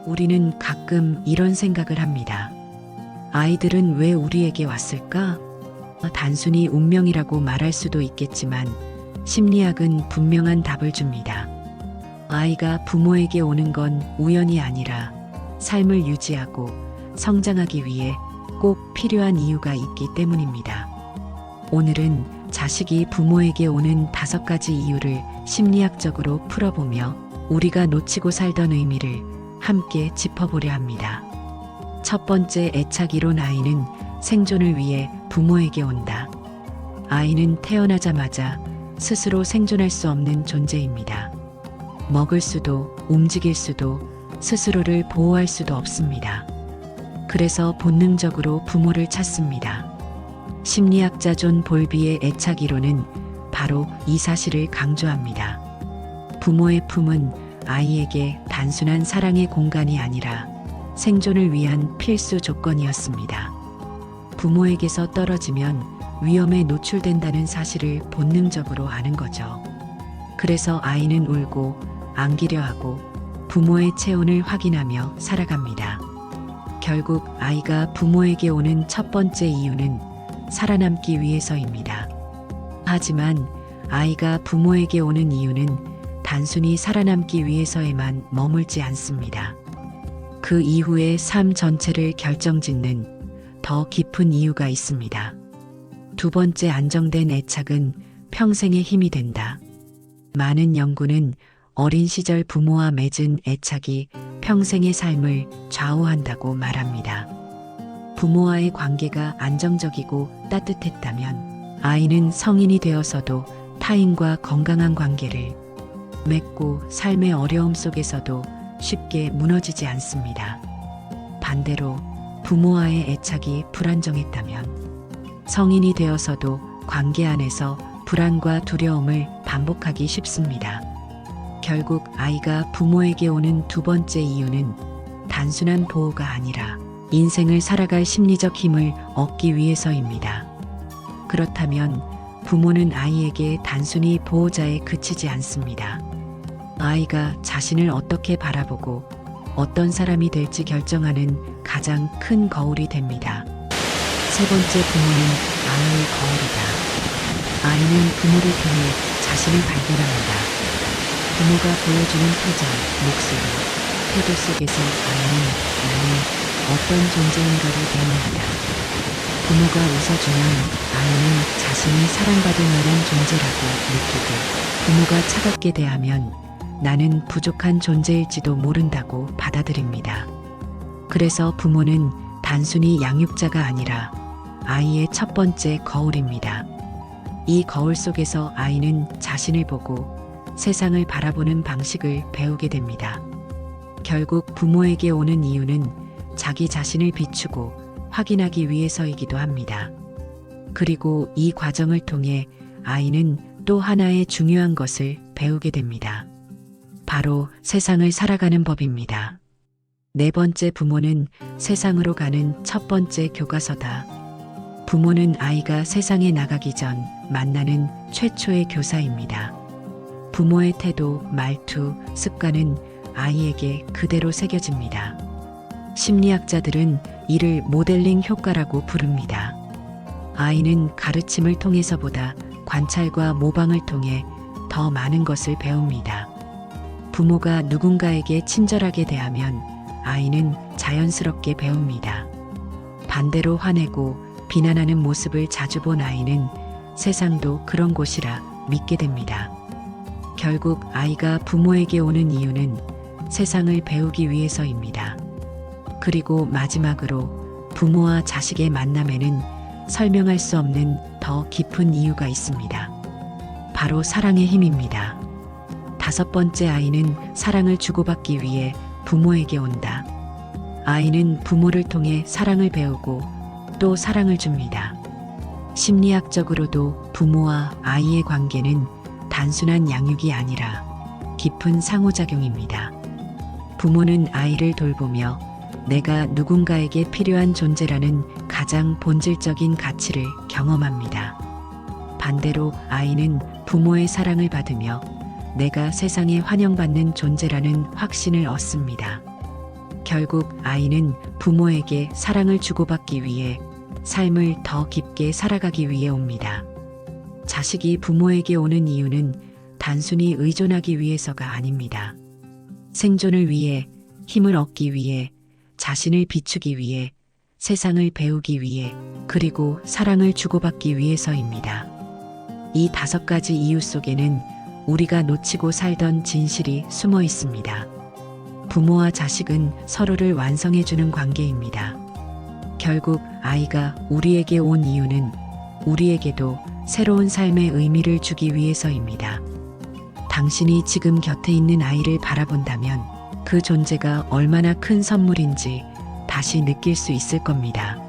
우리는 가끔 이런 생각을 합니다. 아이들은 왜 우리에게 왔을까? 단순히 운명이라고 말할 수도 있겠지만 심리학은 분명한 답을 줍니다. 아이가 부모에게 오는 건 우연이 아니라 삶을 유지하고 성장하기 위해 꼭 필요한 이유가 있기 때문입니다. 오늘은 자식이 부모에게 오는 5가지 이유를 심리학적으로 풀어보며 우리가 놓치고 살던 의미를 함께 짚어보려 합니다. 첫 번째, 애착이론. 아이는 생존을 위해 부모에게 온다. 아이는 태어나자마자 스스로 생존할 수 없는 존재입니다. 먹을 수도 움직일 수도 스스로를 보호할 수도 없습니다. 그래서 본능적으로 부모를 찾습니다. 심리학자 존 볼비의 애착이론은 바로 이 사실을 강조합니다. 부모의 품은 아이에게 단순한 사랑의 공간이 아니라 생존을 위한 필수 조건이었습니다. 부모에게서 떨어지면 위험에 노출된다는 사실을 본능적으로 아는 거죠. 그래서 아이는 울고 안기려 하고 부모의 체온을 확인하며 살아갑니다. 결국 아이가 부모에게 오는 첫 번째 이유는 살아남기 위해서입니다. 하지만 아이가 부모에게 오는 이유는 단순히 살아남기 위해서에만 머물지 않습니다. 그 이후의 삶 전체를 결정짓는 더 깊은 이유가 있습니다. 두 번째, 안정된 애착은 평생의 힘이 된다. 많은 연구는 어린 시절 부모와 맺은 애착이 평생의 삶을 좌우한다고 말합니다. 부모와의 관계가 안정적이고 따뜻했다면 아이는 성인이 되어서도 타인과 건강한 관계를 맺고 삶의 어려움 속에서도 쉽게 무너지지 않습니다. 반대로 부모와의 애착이 불안정했다면 성인이 되어서도 관계 안에서 불안과 두려움을 반복하기 쉽습니다. 결국 아이가 부모에게 오는 두 번째 이유는 단순한 보호가 아니라 인생을 살아갈 심리적 힘을 얻기 위해서입니다. 그렇다면 부모는 아이에게 단순히 보호자에 그치지 않습니다. 아이가 자신을 어떻게 바라보고 어떤 사람이 될지 결정하는 가장 큰 거울이 됩니다. 세 번째, 부모는 아이의 거울이다. 아이는 부모를 통해 자신을 발견합니다. 부모가 보여주는 표정, 목소리, 태도 속에서 아이는 나는 어떤 존재인가를 배웁니다. 부모가 웃어주면 아이는 자신이 사랑받을 만한 존재라고 느끼고, 부모가 차갑게 대하면 나는 부족한 존재일지도 모른다고 받아들입니다. 그래서 부모는 단순히 양육자가 아니라 아이의 첫 번째 거울입니다. 이 거울 속에서 아이는 자신을 보고 세상을 바라보는 방식을 배우게 됩니다. 결국 부모에게 오는 이유는 자기 자신을 비추고 확인하기 위해서이기도 합니다. 그리고 이 과정을 통해 아이는 또 하나의 중요한 것을 배우게 됩니다. 바로 세상을 살아가는 법입니다. 네 번째, 부모는 세상으로 가는 첫 번째 교과서다. 부모는 아이가 세상에 나가기 전 만나는 최초의 교사입니다. 부모의 태도, 말투, 습관은 아이에게 그대로 새겨집니다. 심리학자들은 이를 모델링 효과라고 부릅니다. 아이는 가르침을 통해서보다 관찰과 모방을 통해 더 많은 것을 배웁니다. 부모가 누군가에게 친절하게 대하면 아이는 자연스럽게 배웁니다. 반대로 화내고 비난하는 모습을 자주 본 아이는 세상도 그런 곳이라 믿게 됩니다. 결국 아이가 부모에게 오는 이유는 세상을 배우기 위해서입니다. 그리고 마지막으로 부모와 자식의 만남에는 설명할 수 없는 더 깊은 이유가 있습니다. 바로 사랑의 힘입니다. 다섯 번째, 아이는 사랑을 주고받기 위해 부모에게 온다. 아이는 부모를 통해 사랑을 배우고 또 사랑을 줍니다. 심리학적으로도 부모와 아이의 관계는 단순한 양육이 아니라 깊은 상호작용입니다. 부모는 아이를 돌보며 내가 누군가에게 필요한 존재라는 가장 본질적인 가치를 경험합니다. 반대로 아이는 부모의 사랑을 받으며 내가 세상에 환영받는 존재라는 확신을 얻습니다. 결국 아이는 부모에게 사랑을 주고받기 위해 삶을 더 깊게 살아가기 위해 옵니다. 자식이 부모에게 오는 이유는 단순히 의존하기 위해서가 아닙니다. 생존을 위해, 힘을 얻기 위해, 자신을 비추기 위해, 세상을 배우기 위해, 그리고 사랑을 주고받기 위해서입니다. 이 5가지 이유 속에는 우리가 놓치고 살던 진실이 숨어 있습니다. 부모와 자식은 서로를 완성해주는 관계입니다. 결국 아이가 우리에게 온 이유는 우리에게도 새로운 삶의 의미를 주기 위해서입니다. 당신이 지금 곁에 있는 아이를 바라본다면 그 존재가 얼마나 큰 선물인지 다시 느낄 수 있을 겁니다.